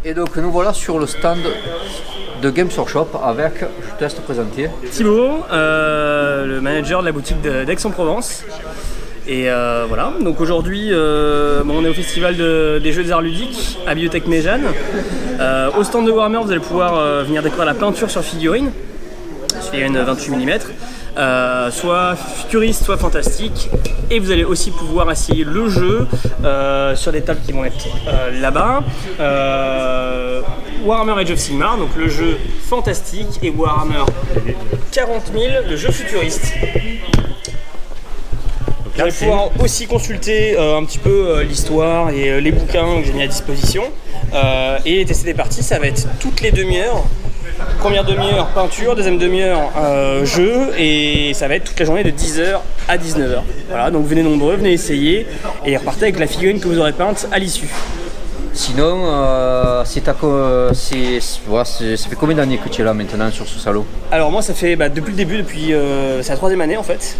Et donc nous voilà sur le stand de Games Workshop avec, je te laisse te présenter. Thibaut, le manager de la boutique d'Aix-en-Provence. Et voilà, donc aujourd'hui on est au festival des Jeux des Arts Ludiques à Bibliothèque Méjeanne. Au stand de Warhammer, vous allez pouvoir venir découvrir la peinture sur figurine 28 mm, soit futuriste, soit fantastique. Et vous allez aussi pouvoir essayer le jeu sur des tables qui vont être là-bas. Warhammer Age of Sigmar, donc le jeu fantastique, et Warhammer 40 000, le jeu futuriste. Vous allez pouvoir aussi consulter un petit peu l'histoire et les bouquins que j'ai mis à disposition et tester des parties. Ça va être toutes les demi-heures. Première demi-heure peinture, deuxième demi-heure jeu, et ça va être toute la journée de 10h à 19h. Voilà, donc venez nombreux, venez essayer et repartez avec la figurine que vous aurez peinte à l'issue. Sinon, ça fait combien d'années que tu es là maintenant sur ce salon? Alors moi ça fait depuis le début, c'est la 3e année en fait.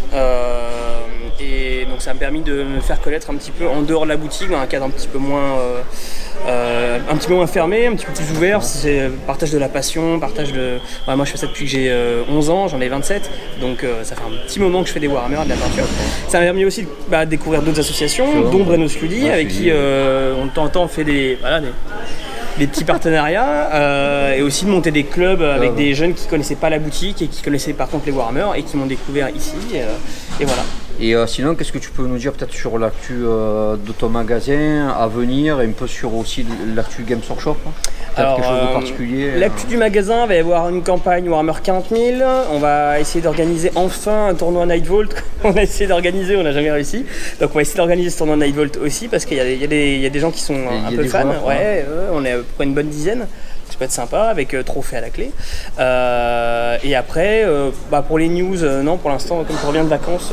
Et donc ça m'a permis de me faire connaître un petit peu en dehors de la boutique, dans un cadre un petit peu moins fermé, un petit peu plus ouvert. C'est partage de la passion, partage de... Ouais, moi je fais ça depuis que j'ai 11 ans, j'en ai 27, donc ça fait un petit moment que je fais des Warhammer, de la peinture. Ça m'a permis aussi de découvrir d'autres associations, dont Breno Sludi, avec qui on de temps en temps fait des petits partenariats, et aussi de monter des clubs avec des jeunes qui ne connaissaient pas la boutique et qui connaissaient par contre les Warhammer et qui m'ont découvert ici, et voilà. Et sinon, qu'est-ce que tu peux nous dire peut-être sur l'actu de ton magasin à venir et un peu sur aussi l'actu Games Workshop? Alors, quelque chose de particulier? L'actu du magasin, va y avoir une campagne Warhammer 40 000. On va essayer d'organiser enfin un tournoi Nightvolt. On a essayé d'organiser, on n'a jamais réussi. Donc on va essayer d'organiser ce tournoi Nightvolt aussi parce qu'il y a des gens qui sont un peu fans. On est à peu près une bonne dizaine. Ça peut être sympa avec trophée à la clé. Et après, pour les news, non, pour l'instant, comme je reviens de vacances,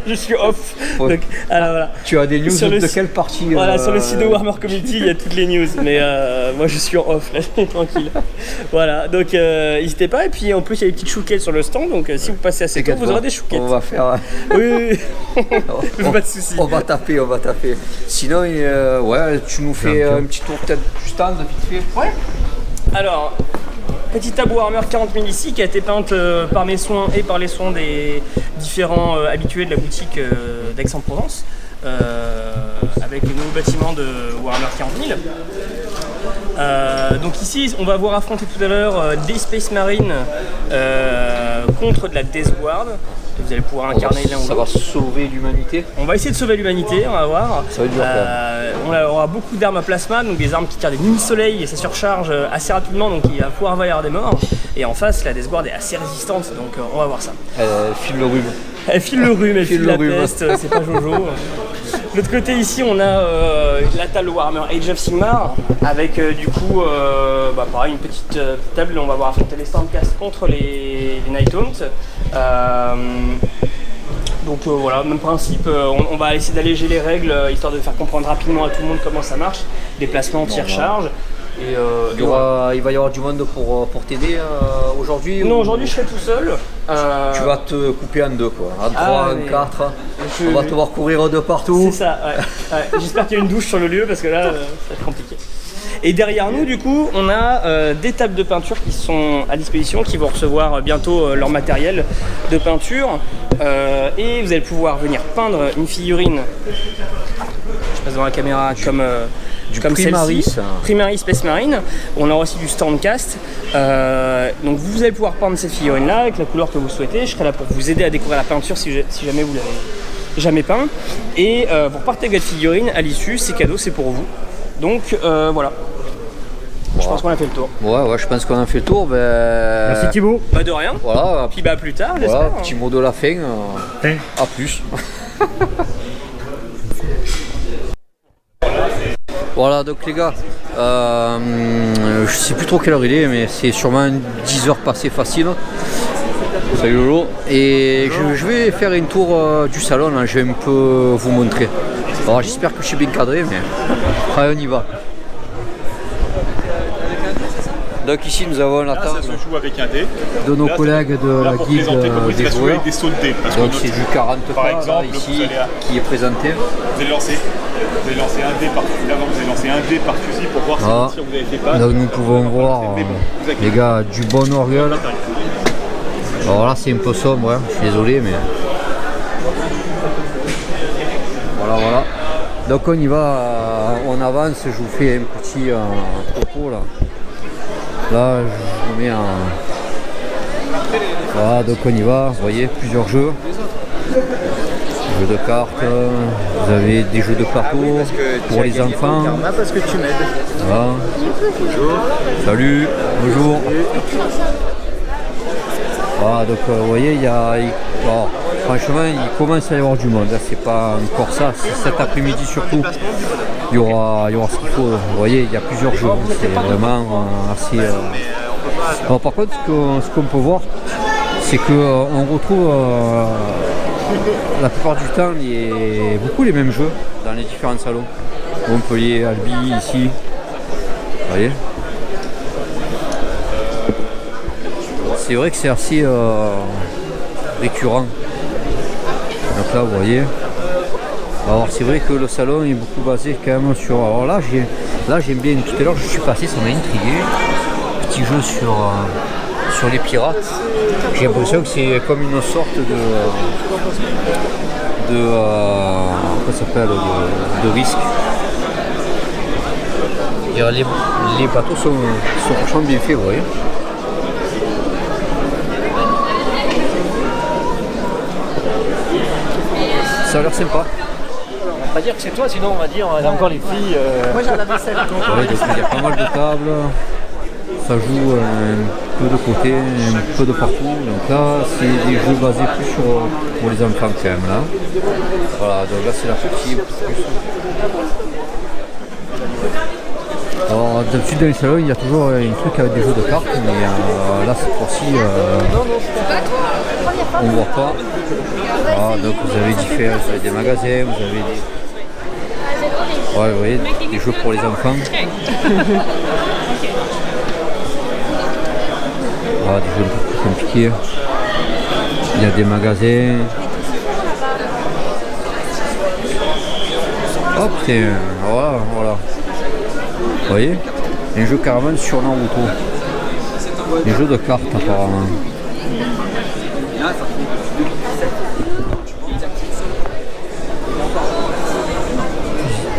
je suis off. Donc, alors, voilà. Tu as des news de quelle partie? Voilà, sur le site de Warhammer Community, il y a toutes les news. Mais moi, je suis en off, là, tranquille. Voilà, donc n'hésitez pas. Et puis en plus, il y a des petites chouquettes sur le stand. Donc si vous passez assez tôt, vous aurez des chouquettes. On va faire. Oui. Pas de soucis. On va taper. Sinon, tu nous fais un petit tour peut-être du stand vite fait. Ouais. Alors, petite table Warhammer 40 000 ici qui a été peinte par mes soins et par les soins des différents habitués de la boutique d'Aix-en-Provence, avec le nouveau bâtiment de Warhammer 40 000. Donc ici, on va voir affronter tout à l'heure des Space Marines contre de la Death Guard. Vous allez pouvoir incarner l'un ou l'autre. Ça va sauver l'humanité. On va essayer de sauver l'humanité, on va voir. Ça va être dur, on aura beaucoup d'armes à plasma, donc des armes qui tirent des mini-soleils et ça surcharge assez rapidement, donc il va pouvoir y avoir des morts. Et en face, la Death Guard est assez résistante, donc on va voir ça. Elle file le rhume. Elle file le rhume, elle file la peste, c'est pas Jojo. De l'autre côté ici, on a la table Warhammer Age of Sigmar, avec du coup, pareil, une petite table où on va voir affronter les Stormcast contre les Night Haunt. Donc voilà, même principe, on va essayer d'alléger les règles, histoire de faire comprendre rapidement à tout le monde comment ça marche. Déplacement, tir-charge. Et il va y avoir du monde pour t'aider aujourd'hui? Non, aujourd'hui je serai tout seul. Tu vas te couper en deux, quoi. En 3, en 4. On va te voir courir de partout. C'est ça, ouais. J'espère qu'il y a une douche sur le lieu parce que là, ça va être compliqué. Et derrière nous, du coup, on a des tables de peinture qui sont à disposition, qui vont recevoir bientôt leur matériel de peinture. Et vous allez pouvoir venir peindre une figurine, je passe devant la caméra, comme Primaris. celle-ci, Primaris Space Marine. On aura aussi du Stormcast. Donc vous allez pouvoir peindre cette figurine-là avec la couleur que vous souhaitez. Je serai là pour vous aider à découvrir la peinture si jamais vous l'avez jamais peint. Et vous repartez avec votre figurine à l'issue, c'est cadeau, c'est pour vous. Donc voilà. Je pense qu'on a fait le tour. Ouais, je pense qu'on a fait le tour. Merci Thibaut. De rien. Voilà. Puis plus tard, voilà, j'espère. petit mot de la fin. À plus. Voilà, donc les gars, je sais plus trop quelle heure il est, mais c'est sûrement 10 heures passées facile. Salut Lolo. Et je vais faire un tour du salon, là. Je vais un peu vous montrer. Alors j'espère que je suis bien cadré, mais on y va. Donc ici nous avons la Là, table ça se joue avec un dé. de nos Là, collègues de là, la pour guilde présenter comment il des serait joué joueurs. avec des sauts de dés. Parce que Donc notre- c'est du 40 par pas exemple, là, vous ici allez à- qui est présenté. Vous allez lancer un dé par fusil. Là, vous allez lancer un dé par fusil pour voir si Ah. le tir vous avez fait pas. Donc nous pouvons voir Mais bon, vous inquiétez les gars du bon orgueil. Alors là c'est un peu sombre, hein. Je suis désolé mais. Voilà. Donc on y va, on avance, je vous fais un petit topo là. Là je vous mets un. Voilà, donc on y va, vous voyez, plusieurs jeux. Jeux de cartes, vous avez des jeux de plateau pour les enfants. Parce que tu m'aides. Voilà. Salut, bonjour. Voilà, donc vous voyez, alors, franchement, il commence à y avoir du monde. Là, c'est pas encore ça. Cet après-midi surtout, il y aura ce qu'il faut. Vous voyez, il y a plusieurs jeux. C'est vraiment assez. Alors, par contre, ce qu'on peut voir, c'est qu'on retrouve la plupart du temps beaucoup les mêmes jeux dans les différents salons. Montpellier, Albi, ici. Vous voyez. C'est vrai que c'est assez récurrent. Donc là, vous voyez. Alors c'est vrai que le salon est beaucoup basé quand même sur. Alors là, j'aime bien. Tout à l'heure, je suis passé, ça m'a intrigué. Petit jeu sur les pirates. J'ai l'impression que c'est comme une sorte de comment ça s'appelle, de risque. Et les bateaux sont franchement bien faits, vous voyez. Ça a l'air sympa. On va pas dire que c'est toi, sinon on va dire on a encore les filles. Moi j'ai la vaisselle. Ouais, donc il y a pas mal de tables. Ça joue un peu de côté, un peu de partout. Donc là, c'est des jeux basés plus pour les enfants quand même là. Voilà, donc là c'est la petite. Alors d'habitude dans les salons il y a toujours un truc avec des jeux de cartes, mais là cette fois-ci on ne voit pas. Voilà, donc vous avez des magasins, vous avez des. Ouais, vous voyez, des jeux pour les enfants. Voilà, des jeux un peu plus compliqués. Il y a des magasins. Hop, c'est. Voilà. Vous voyez, un jeu carrément sur Naruto. Des jeux de cartes apparemment.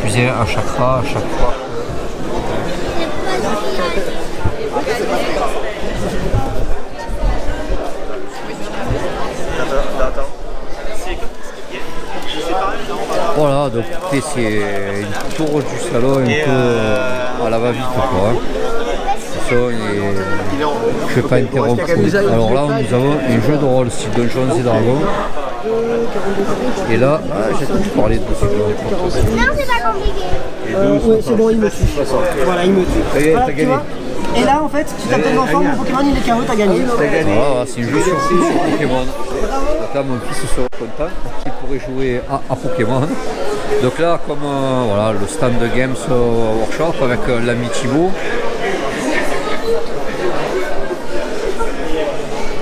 Puiser un chakra à chaque fois. Voilà, donc écoutez, c'est une tour du salon un peu à la va-vite quoi. Ça, je ne vais pas interrompre. Alors là, nous avons un jeu de rôle style Donjons et Dragons. Et là, j'ai tout parlé de ce jeu. Non, c'est pas compliqué. Oui, c'est bon, il me tue. Voilà, il me tue. Voilà, T'as tu gagné. vois. Et là, en fait, si t'as plein d'enfants, mon Pokémon il est KO, t'as gagné. Voilà, c'est un jeu sur Pokémon. Donc là, mon fils serait content. Il pourrait jouer à Pokémon. Donc là, comme voilà, le stand de Games Workshop avec l'ami Thibaut.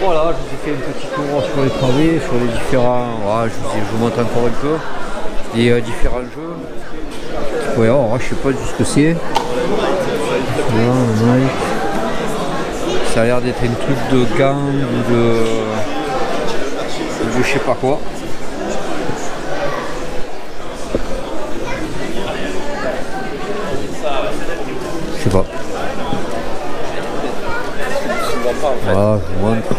Voilà, je vous ai fait un petit tour sur les travées, sur les différents. Voilà, je vous montre encore un peu les différents jeux. Ouais, alors, je sais pas du ce que c'est. Ça a l'air d'être un truc de gants ou de je sais pas quoi. Je sais pas. Voilà, je vous montre.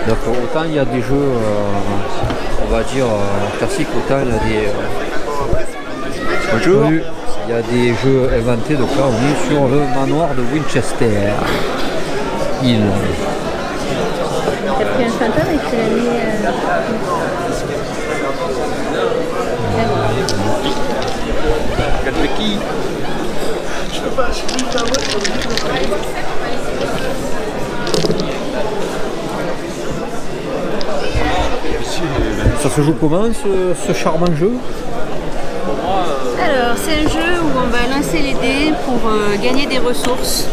Donc autant il y a des jeux, on va dire, classiques, autant il y a des... Bonjour. Il y a des jeux inventés, donc là on est sur le manoir de Winchester. T'as pris un fantôme et tu l'as mis. Ça se joue comment ce charmant jeu? Alors, c'est un jeu où on va lancer les dés pour gagner des ressources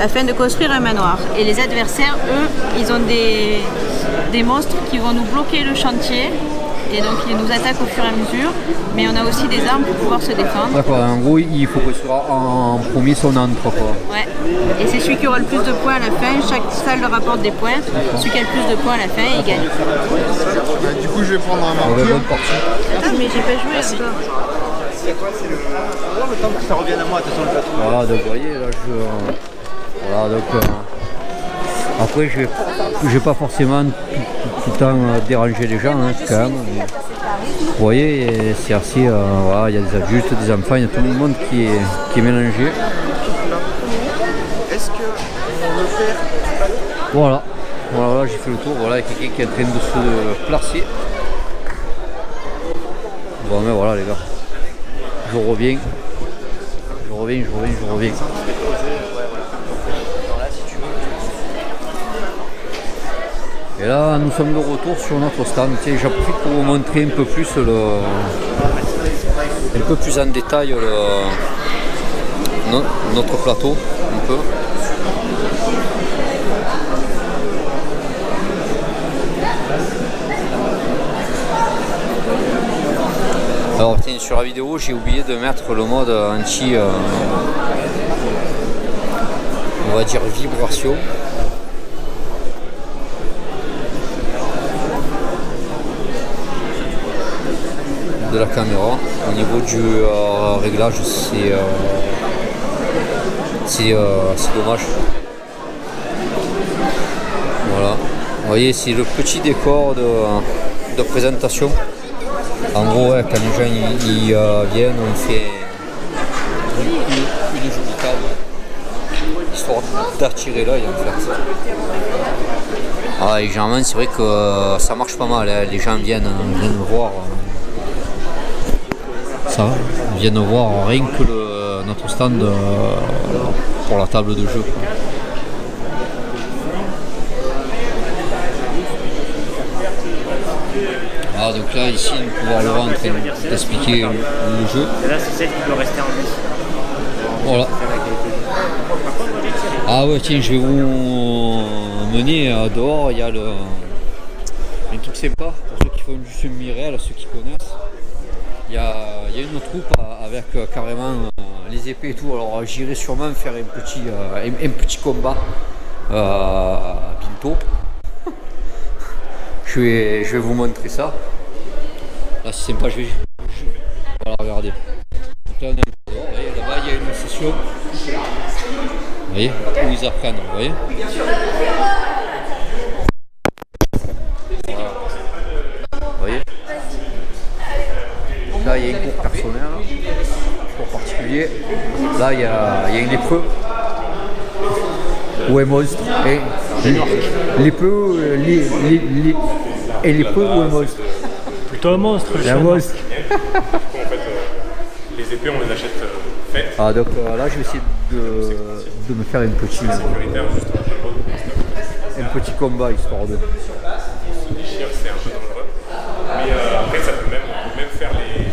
afin de construire un manoir. Et les adversaires, eux, ils ont des monstres qui vont nous bloquer le chantier. Et donc ils nous attaquent au fur et à mesure, mais on a aussi des armes pour pouvoir se défendre. D'accord, en gros il faut construire en premier son antre quoi. Ouais. Et c'est celui qui aura le plus de points à la fin, chaque salle leur rapporte des points. Celui qui a le plus de points à la fin, il gagne. Du coup, je vais prendre un marqueur. Bonne partie. Attends, mais j'ai pas joué encore. C'est quoi? C'est le temps que ça revienne à moi, de toute façon, le plateau. Voilà, donc vous voyez là voilà donc après je vais pas forcément tout le temps déranger les gens quand même. Mais, vous voyez, c'est assez voilà, il y a des adultes, des enfants, il y a tout le monde qui est mélangé. Est-ce que on veut faire... Voilà, j'ai fait le tour, voilà, il y a quelqu'un qui est en train de se placer. Bon mais voilà les gars, je reviens. Et là nous sommes de retour sur notre stand. Tiens, j'en profite pour vous montrer un peu plus en détail notre plateau un peu. Alors tiens, sur la vidéo j'ai oublié de mettre le mode anti on va dire vibration. De la caméra. Au niveau du réglage c'est dommage. Voilà. Vous voyez, c'est le petit décor de présentation. En gros, ouais, quand les gens ils viennent, on fait une jolie table, histoire d'attirer l'œil en fait. Ah, et généralement, c'est vrai que ça marche pas mal, hein. Les gens viennent voir. Ça, ils viennent voir rien que notre stand pour la table de jeu. Ah, donc là ici nous pouvons voir Laurent en train d'expliquer le jeu. Et là c'est celle qui peut rester en vie. Voilà. Ah ouais tiens, je vais vous mener dehors, il y a un truc sympa pour ceux qui font du semi-réel, ceux qui connaissent. Il y a une troupe avec carrément les épées et tout, alors j'irai sûrement faire un petit combat bientôt. Je vais vous montrer ça. Là c'est sympa, voilà, regardez. Donc là on est dehors, vous voyez, là-bas il y a une session. Vous voyez, où ils apprennent, vous voyez. Voilà. Vous voyez. Là il y a un cours personnel, un cours particulier. Là il y a un lépreux. Ou un monstre. Et lépreux, et lépreux ou un monstre. Plutôt un monstre. Un monstre. En fait, les épées, on les achète faites. Ah, donc là, je vais essayer de me faire un petit combat histoire de. Se déchire, c'est un peu dangereux. Mais après, ça peut même faire les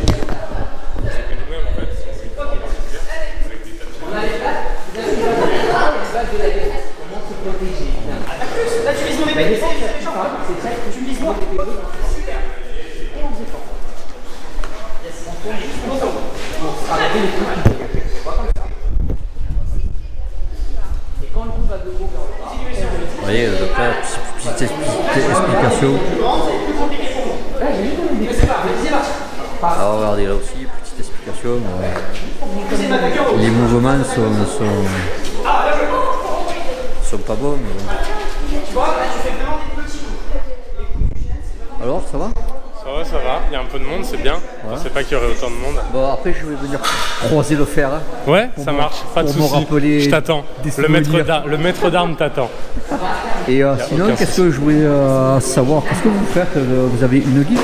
épées nous-mêmes en fait. Si on avec des Là, tu vises mon épée. Tu vises moi. Vous voyez, donc là, petite explication. Alors regardez là aussi, petite explication. Les mouvements sont pas bons. Mais... Alors, ça va? Ça va. Il y a un peu de monde, c'est bien. Je ne sais pas qu'il y aurait autant de monde. Bon, après, je vais venir croiser le fer. Hein, Ouais, ça marche, pas de soucis. Je t'attends. Le maître d'armes t'attend. Et sinon, qu'est-ce que je voulais savoir? Qu'est-ce que vous faites? Vous avez une guide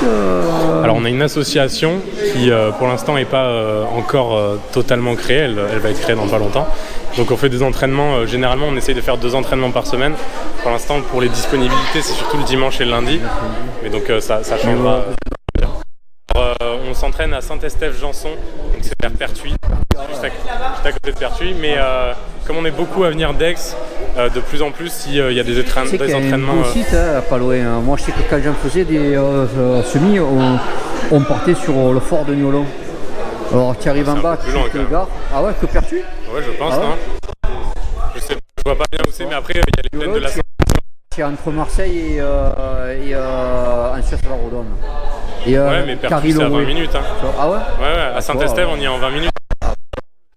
Alors, on a une association qui, pour l'instant, n'est pas encore totalement créée. Elle va être créée dans pas longtemps. Donc, on fait des entraînements. Généralement, on essaye de faire 2 entraînements par semaine. Pour l'instant, pour les disponibilités, c'est surtout le dimanche et le lundi. Mais donc, ça changera. Alors, on s'entraîne à Saint-Estèphe-Janson, donc c'est vers Pertuis, juste J'étais à côté de Pertuis, mais comme on est beaucoup à venir d'Aix, de plus en plus, s'il y a des entraînements. Il y a site, pas loin. Moi, je sais que quand j'en faisais des semis, on partait sur le fort de Niolon. Alors, tu arrives en bas, tu te gares. Ah ouais, que Pertuis? Ouais, je pense, non? Je sais, je vois pas bien où c'est, mais après, il y a les plaines de la Saint-Estève. C'est entre Marseille et Ancienne-sur-la-Rodonne. Ouais, mais Pertuis, c'est à 20 minutes. Hein. Ah ouais? Ouais, à Saint-Estève, on y est en 20 minutes. Le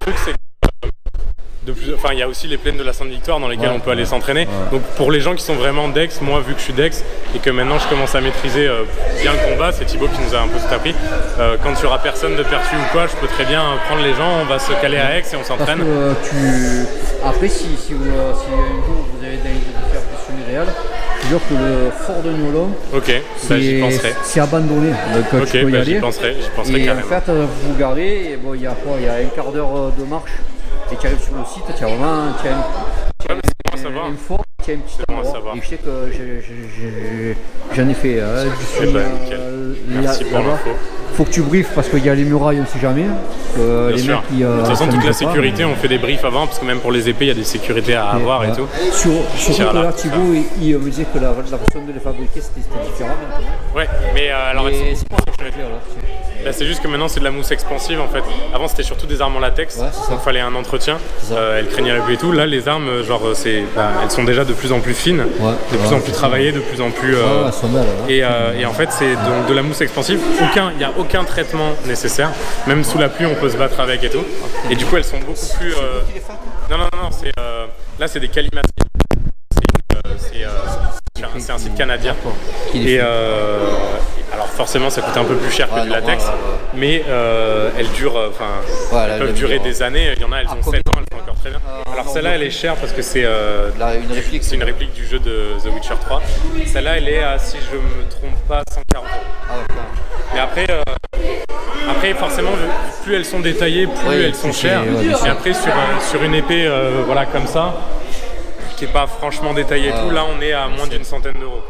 truc, c'est il y a aussi les plaines de la Sainte-Victoire dans lesquelles on peut aller s'entraîner. Donc pour les gens qui sont vraiment d'Aix, moi vu que je suis d'Aix et que maintenant je commence à maîtriser bien le combat, c'est Thibaut qui nous a un peu tout appris. Quand il n'y aura personne de Pertuis ou quoi, je peux très bien prendre les gens, on va se caler à Aix et on s'entraîne. Après, si un jour vous avez envie de faire plus semi-réel, je veux dire que le fort de Niolon, j'y penserai. C'est abandonné. Donc tu peux y aller. J'y penserai carrément. En fait, vous vous garez, et bon, il y a un quart d'heure de marche. Et tu arrives sur le site, tu as vraiment un fort, tu as un petit endroit. Et je sais que j'en ai fait du merci pour l'info. Faut que tu briefes parce qu'il y a les murailles, on ne sait jamais. De toute façon, toute la sécurité, on fait des briefs avant parce que même pour les épées, il y a des sécurités à avoir et tout. Surtout que là, Thibaut, il me disait que la façon de les fabriquer, c'était différent. Ouais, mais alors c'est juste que maintenant c'est de la mousse expansive en fait. Avant c'était surtout des armes en latex, donc il fallait un entretien. Elles craignaient la pluie et tout. Là les armes, elles sont déjà de plus en plus fines, de plus en plus travaillées, de plus en plus. Et en fait c'est donc de la mousse expansive. Il n'y a aucun traitement nécessaire. Même sous la pluie on peut se battre avec et tout. Et du coup elles sont beaucoup plus. Non, là c'est des calimatis. C'est un site canadien. Alors forcément ça coûte un peu plus cher que du latex, mais elles durent, elles peuvent durer des années. Il y en a, elles ont 7 ans, elles font encore très bien. Alors celle-là elle est chère parce que c'est une réplique du jeu de The Witcher 3. Celle-là elle est à, si je me trompe pas, 140 €. Mais après forcément plus elles sont détaillées, plus elles sont chères. Et après sur une épée comme ça, qui n'est pas franchement détaillée et tout, là on est à moins d'une centaine d'euros.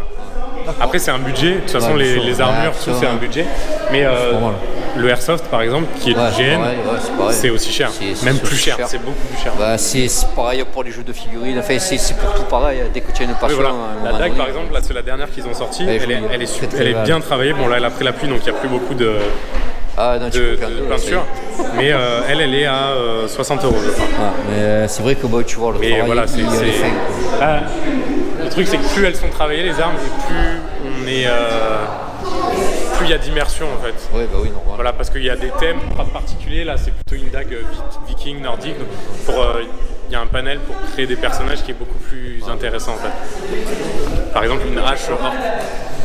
Après c'est un budget, de toute façon les armures, tout c'est un budget, mais le airsoft par exemple, qui est du GN, c'est aussi cher, même plus cher, c'est beaucoup plus cher. C'est pareil pour les jeux de figurines, enfin, c'est pour tout pareil, dès que tu as une passion. La dague par exemple, là c'est la dernière qu'ils ont sortie, elle est bien travaillée, bon là elle a pris la pluie donc il n'y a plus beaucoup de peinture, mais elle est à 60 €. Mais c'est vrai que tu vois le travail, voilà, le truc c'est que plus elles sont travaillées les armes et plus il y a d'immersion en fait. Oui, normal. Voilà, parce qu'il y a des thèmes particuliers, là c'est plutôt une dague viking, nordique, donc il y a un panel pour créer des personnages qui est beaucoup plus intéressant en fait. Par exemple une hache orque.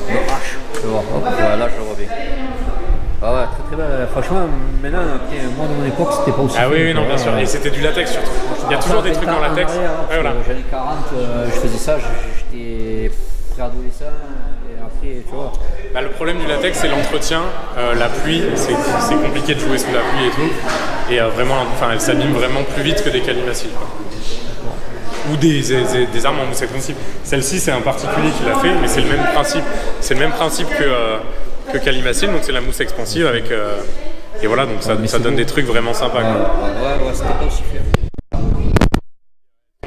Une hache, je vois, là je le vois bien. Ah ouais, très bien. Franchement, maintenant, moi de mon époque, c'était pas aussi. Ah oui, non, bien sûr. Et c'était du latex surtout. Il y a toujours des trucs en latex. J'en ai 40, je faisais ça, j'étais préadolescent. Et après, tu vois. Le problème du latex, c'est l'entretien. La pluie, c'est compliqué de jouer sous la pluie et tout. Et vraiment, elle s'abîme vraiment plus vite que des calimaciles. Ou des armes en mousse expansive. Celle-ci, c'est un particulier qui l'a fait, mais c'est le même principe. C'est le même principe que Calimacine, donc c'est la mousse expansive avec et voilà, donc ça donne des trucs vraiment sympas. Ouais, c'était pas aussi fait.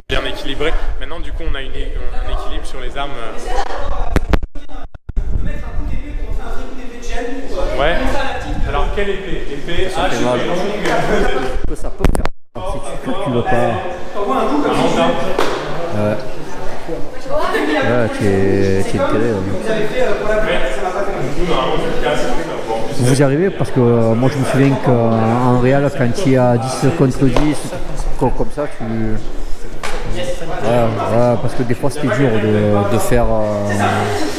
Bien équilibré. Maintenant du coup on a un équilibre sur les armes. Ouais. Alors quelle épée? Épée H, épée longue. Ça peut faire si tu veux pas. Tu es télé. Vous y arrivez parce que moi je me souviens qu'en réel quand il y a 10 contre 10 comme ça parce que des fois c'était dur de faire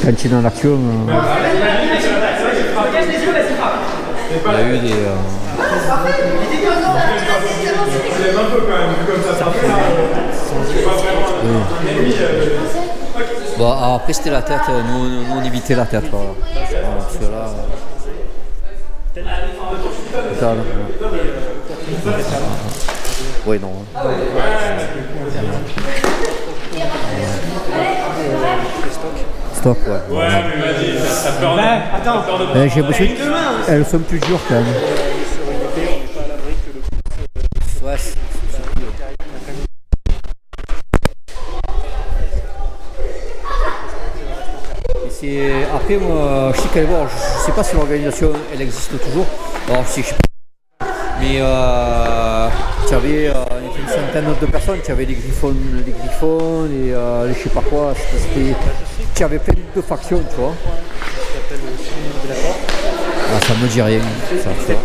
quand tu es dans l'action. Il y a eu des Bon, après c'était la tête, nous on évitait la tête. Voilà. Parce que là, oui, non. Stock, ouais. Ouais, mais vas-y, ça peur de. Attends, j'ai l'impression qu'elles sont plus dures quand même. Ouais, après, moi, je sais qu'elle voir, je sais pas si l'organisation elle existe toujours. Alors, je sais pas. Mais tu avais une centaine de personnes, tu avais les griffons, les je sais pas quoi. Tu avais plein de factions, tu vois. Ah, ça me dit rien. Ça, tu vois.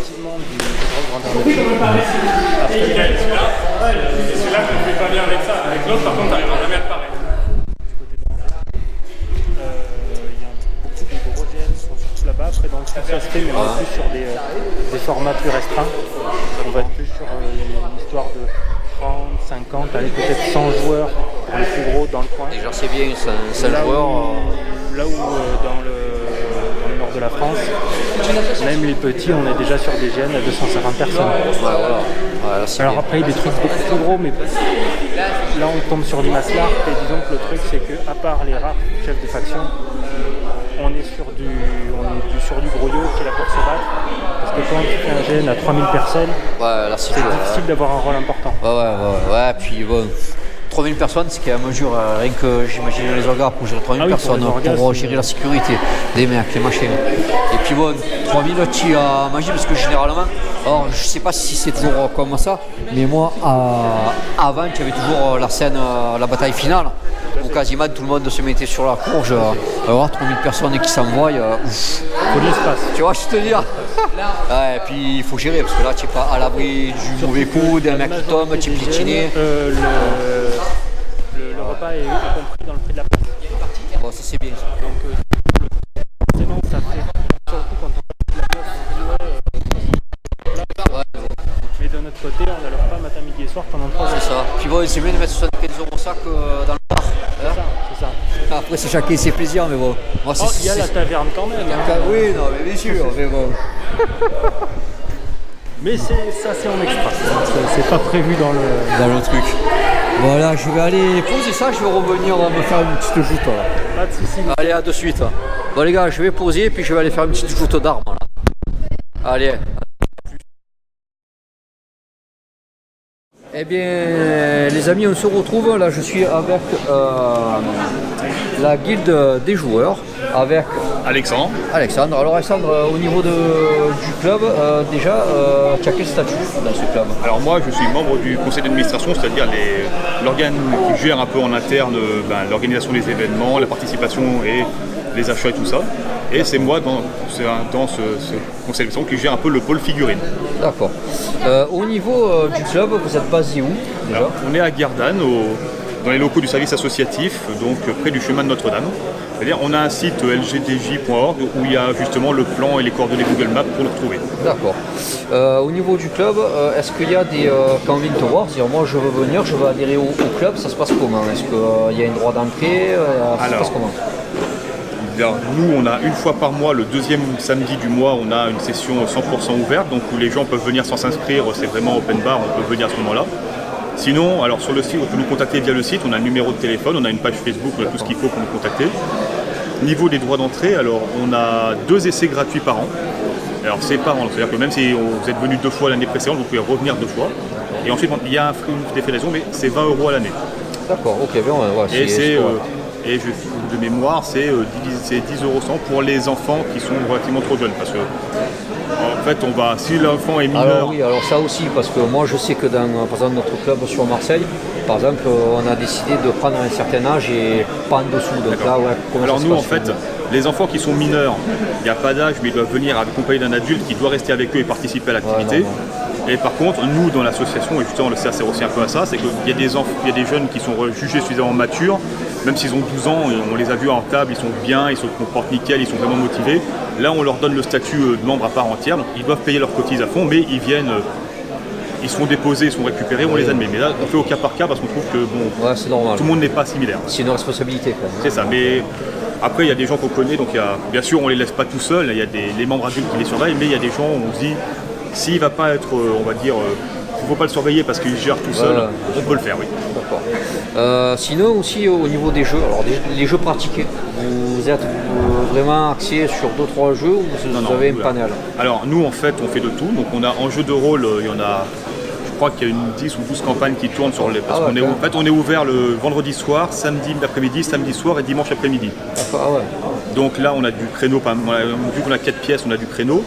C'est là qu'on ne fait pas bien avec ça. Avec l'autre, par contre, t'arriveras jamais à te parer. Là-bas, après dans le sud ça se fait, mais on est plus sur des formats plus restreints. On va être plus sur une histoire de 30, 50, allez peut-être 100 joueurs pour les plus gros dans le coin. Déjà c'est bien, 100 joueurs. Là où dans le nord de la France, même les petits, on est déjà sur des GN à 250 personnes. Ouais, voilà. Ouais, alors bien. Après il y a des trucs beaucoup plus gros, mais là on tombe sur l'IMAS LARP et disons que le truc c'est qu'à part les rares chefs de faction, on est sur du gros yo qui est là pour se battre. Parce que quand tu fais un GN à 3000 personnes, c'est difficile d'avoir un rôle important. Ouais, puis bon, 3000 personnes, c'est quand même dur, rien que j'imagine les orgas pour gérer 3000 personnes, pour gérer la sécurité, les mecs, les machins. Et puis bon, 3000 tu as magie parce que généralement, alors je sais pas si c'est toujours comme ça, mais moi avant tu avais toujours la scène, la bataille finale. Où quasiment tout le monde se mettait sur la courge, alors 3000 personnes qui s'envoient, ouf. Faut de l'espace. Tu vois, je te dis. Ouais, et puis il faut gérer parce que là tu n'es pas à l'abri du mauvais coup, d'un mec qui tombe, tu es piétiné. Le repas est compris dans le prix de la place. Bon, ça c'est bien. Donc forcément ça fait, sur le coup quand on fait la place, mais de notre côté on a le repas matin, midi et soir pendant 3 jours. C'est ça. Puis bon, c'est mieux de mettre 75 € sac dans le bar. C'est ça. Après c'est chacun ses plaisirs, mais bon. Moi, il y a la taverne quand même. Oui, non, mais bien sûr, mais bon. Mais ça c'est en extra. C'est pas prévu dans le truc. Voilà, je vais aller poser ça, je vais revenir me faire une petite joute là. Pas de soucis. Allez, à de suite. Bon les gars, je vais poser puis je vais aller faire une petite joute d'armes là. Allez. Eh bien les amis, on se retrouve, là je suis avec la guilde des joueurs, avec Alexandre. Alors Alexandre, au niveau du club, déjà, tu as quel statut dans ce club? Alors moi je suis membre du conseil d'administration, c'est-à-dire l'organe qui gère un peu en interne l'organisation des événements, la participation et les achats et tout ça. Et c'est moi dans ce conseil d'administration qui gère un peu le pôle figurine. D'accord. Au niveau du club, vous êtes basé où déjà? Alors, on est à Gardanne, dans les locaux du service associatif, donc près du chemin de Notre-Dame. C'est-à-dire on a un site lgdj.org où il y a justement le plan et les coordonnées Google Maps pour nous retrouver. D'accord. Au niveau du club, est-ce qu'il y a des quand on vient te voir, c'est-à-dire moi je veux venir, je veux adhérer au club, ça se passe comment? Est-ce qu'il y a un droit d'entrée? Ça se passe comment? Nous, on a une fois par mois, le deuxième samedi du mois, on a une session 100% ouverte, donc où les gens peuvent venir sans s'inscrire, c'est vraiment open bar, on peut venir à ce moment-là. Sinon, alors sur le site, on peut nous contacter via le site, on a un numéro de téléphone, on a une page Facebook, on a tout ce qu'il faut pour nous contacter. Niveau des droits d'entrée, alors on a 2 essais gratuits par an. Alors c'est par an, c'est-à-dire que même si vous êtes venu 2 fois l'année précédente, vous pouvez revenir 2 fois. Et ensuite, il y a un frais de défraiement, mais c'est 20 € à l'année. D'accord, ok, bien, ouais, et c'est de mémoire, c'est 10 € 100 pour les enfants qui sont relativement trop jeunes. Parce que, en fait, si l'enfant est mineur. Alors oui, alors ça aussi, parce que moi je sais que dans par exemple, notre club sur Marseille, par exemple, on a décidé de prendre un certain âge et pas en dessous. Donc là, alors nous, en fait, les enfants qui sont mineurs, il n'y a pas d'âge, mais ils doivent venir accompagnés d'un adulte qui doit rester avec eux et participer à l'activité. Et par contre, nous, dans l'association, et justement le CA sert aussi un peu à ça, c'est qu'il y a des jeunes qui sont jugés suffisamment matures, même s'ils ont 12 ans, et on les a vus en table, ils sont bien, ils se comportent nickel, ils sont vraiment motivés. Là, on leur donne le statut de membre à part entière, donc ils doivent payer leurs cotises à fond, mais ils viennent, ils seront déposés, ils sont récupérés, on les admet. Mais là, on fait au cas par cas parce qu'on trouve que c'est normal. Tout le monde n'est pas similaire. C'est une responsabilité. Quoi. C'est ça, mais après, il y a des gens qu'on connaît, donc bien sûr, on les laisse pas tout seuls, il y a les membres adultes qui les surveillent, mais il y a des gens où on se dit, s'il ne va pas être, on va dire, il ne faut pas le surveiller parce qu'il gère tout seul, on peut le faire, oui. D'accord. Sinon aussi au niveau des jeux, alors les jeux pratiqués, vous êtes vraiment axé sur 2-3 jeux ou vous avez un panel? Alors nous en fait on fait de tout, donc on a en jeu de rôle, il y en a je crois qu'il y a une 10 ou 12 campagnes qui tournent sur les. Parce qu'on est, en fait, on est ouvert le vendredi soir, samedi après-midi, samedi soir et dimanche après-midi. Donc là, on a du créneau, vu qu'on a 4 pièces, on a du créneau.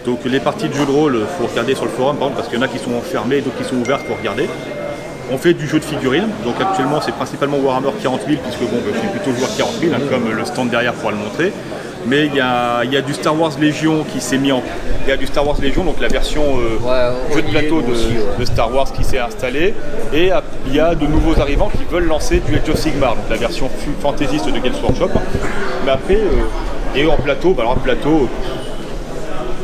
Donc les parties de jeu de rôle, il faut regarder sur le forum, par exemple, parce qu'il y en a qui sont enfermés, d'autres qui sont ouvertes pour regarder. On fait du jeu de figurines, donc actuellement c'est principalement Warhammer 40 000, puisque bon, je suis plutôt joueur 40 000, comme le stand derrière pourra le montrer. Mais il y a du Star Wars Légion qui s'est mis en... Il y a du Star Wars Légion, donc la version jeu de plateau de Star Wars qui s'est installée. Et il y a de nouveaux arrivants qui veulent lancer du Age of Sigmar, donc la version fantaisiste de Games Workshop. Mais après, et en plateau,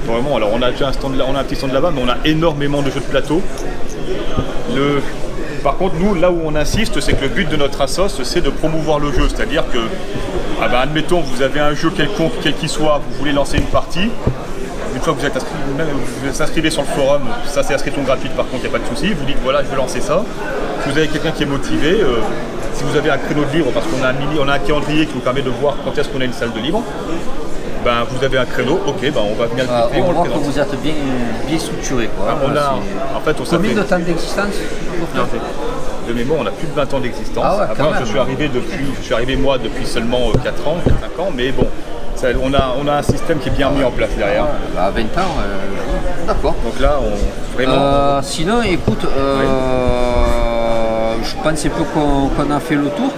vraiment, alors on a déjà on a un petit stand là-bas, mais on a énormément de jeux de plateau. Par contre, nous, là où on insiste, c'est que le but de notre assos, c'est de promouvoir le jeu. C'est-à-dire que, admettons, vous avez un jeu quelconque, quel qu'il soit, vous voulez lancer une partie. Une fois que vous êtes inscrivez sur le forum, ça c'est inscription gratuite, par contre, il n'y a pas de souci. Vous dites, voilà, je veux lancer ça. Si vous avez quelqu'un qui est motivé, si vous avez un créneau de libre, parce qu'on a un calendrier qui vous permet de voir quand est-ce qu'on a une salle de libre, vous avez un créneau, ok, on va venir le on voit que vous êtes bien structuré. Combien de temps d'existence? De mémoire, on a plus de 20 ans d'existence. Je suis arrivé moi depuis seulement 4 ans, 5 ans, mais bon, on a un système qui est bien mis en place derrière. 20 ans, d'accord. Donc là, vraiment... sinon, écoute, je pense un peu qu'on a fait le tour.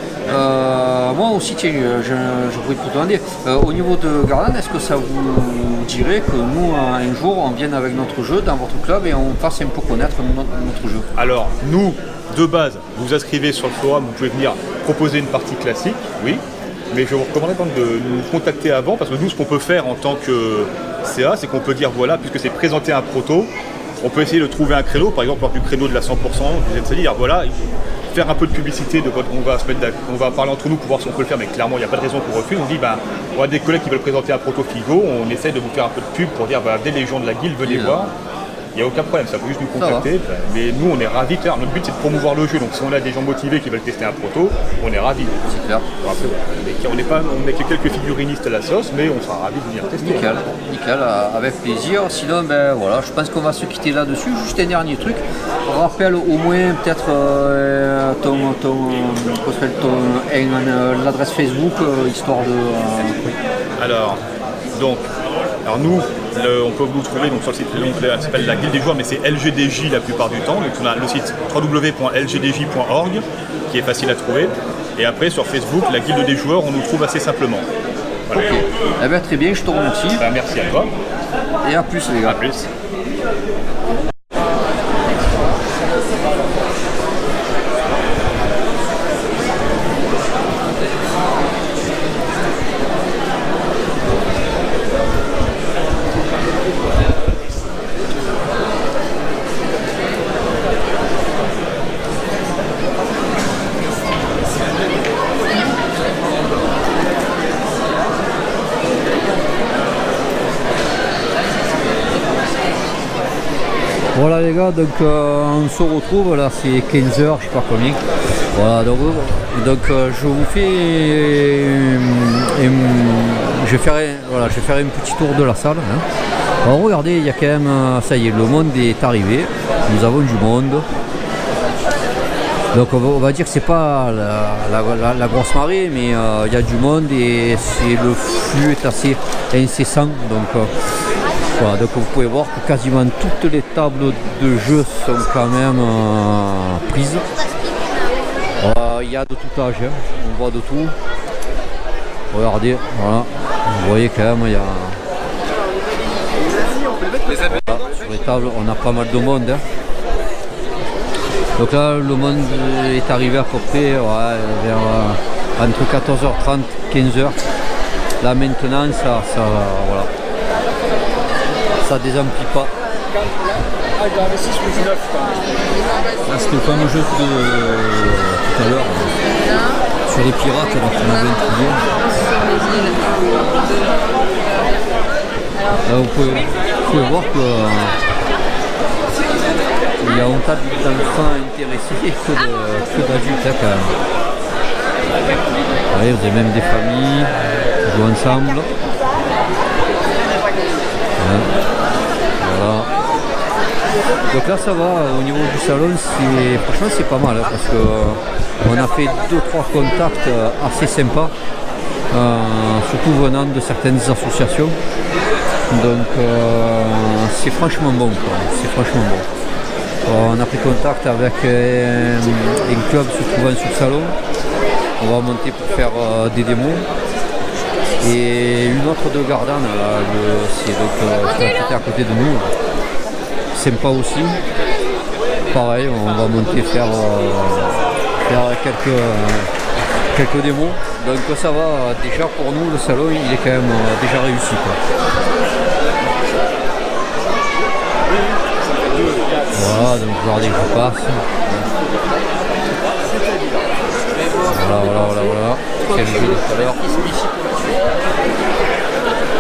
Moi aussi, tiens, je pourrais te demander, au niveau de Garland, est-ce que ça vous dirait que nous, un jour, on vienne avec notre jeu dans votre club et on fasse un peu connaître notre jeu? Alors, nous, de base, vous inscrivez sur le forum, vous pouvez venir proposer une partie classique, oui, mais je vous recommanderais quand même de nous contacter avant, parce que nous, ce qu'on peut faire en tant que CA, c'est qu'on peut dire, voilà, puisque c'est présenter un proto, on peut essayer de trouver un créneau, par exemple, du créneau de la 100%, c'est-à-dire, voilà, faire un peu de publicité, on va parler entre nous pour voir si on peut le faire, mais clairement il n'y a pas de raison qu'on refuse. On dit on a des collègues qui veulent présenter un proto Figo, on essaie de vous faire un peu de pub pour dire venez les gens de la guilde, venez voir. Il n'y a aucun problème, ça peut juste nous contacter. Mais nous on est ravis, notre but c'est de promouvoir le jeu, donc si on a des gens motivés qui veulent tester un proto, on est ravis. C'est clair. On n'est que quelques figurinistes à la sauce, mais on sera ravis de venir tester. Nickel, avec plaisir. Sinon, voilà, je pense qu'on va se quitter là-dessus. Juste un dernier truc. Rappelle au moins peut-être l'adresse Facebook, histoire de... Alors nous, on peut vous trouver sur le site qui s'appelle la Guilde des joueurs, mais c'est LGDJ la plupart du temps. Donc on a le site www.lgdj.org qui est facile à trouver. Et après sur Facebook, la Guilde des joueurs, on nous trouve assez simplement. Voilà. Ok. Très bien, je te remercie. Merci à toi. Et à plus les gars. À plus. Voilà les gars, donc on se retrouve, là c'est 15h, je sais pas combien. Voilà, donc je vous fais... je vais faire un petit tour de la salle. Alors regardez, il y a quand même, ça y est, le monde est arrivé, nous avons du monde. Donc on va dire que c'est pas la grosse marée, mais il y a du monde et le flux est assez incessant. Voilà, donc vous pouvez voir que quasiment toutes les tables de jeu sont quand même prises. Il y a de tout âge, on voit de tout. Regardez, voilà, vous voyez quand même, il y a... Voilà, sur les tables, on a pas mal de monde. Donc là, le monde est arrivé à peu près vers entre 14h30 et 15h. Là maintenant, voilà. Ça désemplit pas. Là, c'était le fameux jeu de tout à l'heure sur les pirates qu'on avait intrigué. Là, vous pouvez voir que il y a autant d'enfants intéressés que d'adultes quand même. Allez, vous avez même des familles qui jouent ensemble. Voilà. Donc là ça va, au niveau du salon, franchement c'est pas mal, hein, parce que on a fait 2-3 contacts assez sympas, surtout venant de certaines associations. Donc c'est franchement bon, quoi. C'est franchement bon. On a pris contact avec un club se trouvant sur le salon. On va monter pour faire des démos. Et une autre de Gardanne, c'est donc qui est à côté de nous. Sympa aussi. Pareil, on va monter faire quelques démos. Donc ça va, déjà pour nous le salon il est quand même déjà réussi, quoi. Voilà, donc regardez que je passe. Voilà. Quel jeu de tout à l'heure.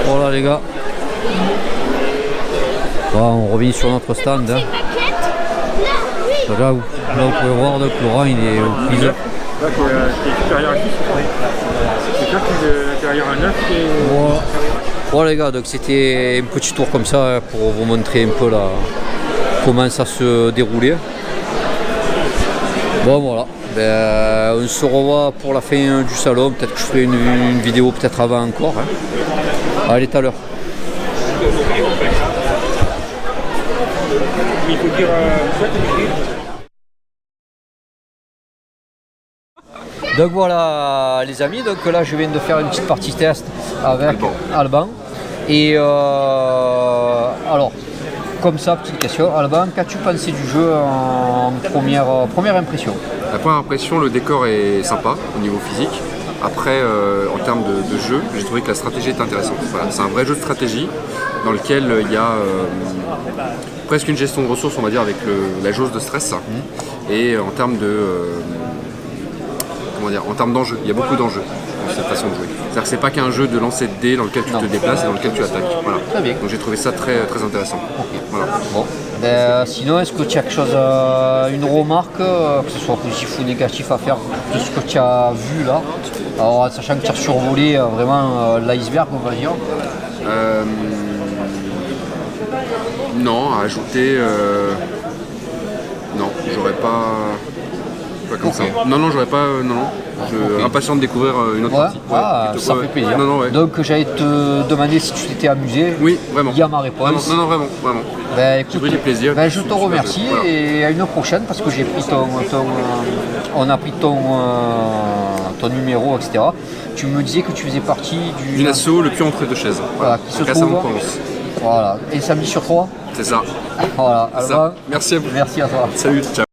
Voilà les gars. Voilà, on revient sur notre stand. Hein. Là, vous pouvez voir donc Laurent il est au prise. Là, qui est supérieur à 6, c'est clair qu'il est derrière un 9 et... Voilà les gars, donc c'était un petit tour comme ça pour vous montrer un peu là comment ça se déroulait. Bon voilà, on se revoit pour la fin du salon, peut-être que je ferai une vidéo peut-être avant encore. Hein. Allez, tout à l'heure. Il faut dire Donc voilà les amis, donc là je viens de faire une petite partie test avec Alban. Et alors, comme ça, petite question, Alban, qu'as-tu pensé du jeu en première impression? La première impression, le décor est sympa au niveau physique. Après, en termes de jeu, j'ai trouvé que la stratégie est intéressante. Voilà, c'est un vrai jeu de stratégie dans lequel il y a presque une gestion de ressources, on va dire, avec la jauge de stress. Et en termes d'enjeux, il y a beaucoup d'enjeux dans cette façon de jouer. C'est-à-dire que c'est pas qu'un jeu de lancer de dés dans lequel tu te déplaces et dans lequel tu attaques. Voilà. Donc j'ai trouvé ça très, très intéressant. Okay. Voilà. Bon. Sinon, est-ce que tu as quelque chose, une remarque, que ce soit positif ou négatif à faire de ce que tu as vu là? Alors, sachant que tu as survolé vraiment l'iceberg, on va dire. Non, à ajouter. Non, j'aurais pas comme ça. Non, j'aurais pas. Non. Impatient de découvrir une autre partie. Ça fait plaisir. Ouais. Donc j'allais te demander si tu t'étais amusé. Oui, vraiment. Il y a ma réponse. Non, vraiment. Écoute, j'ai pris du plaisir. Je te remercie et à une prochaine parce que j'ai pris on a pris ton numéro, etc. Tu me disais que tu faisais partie d'une asso, le cul entre deux chaises. Voilà, qui se trouve. Voilà. Et samedi sur 3. C'est ça. Voilà. Alors, merci à vous. Merci à toi. Salut, ciao.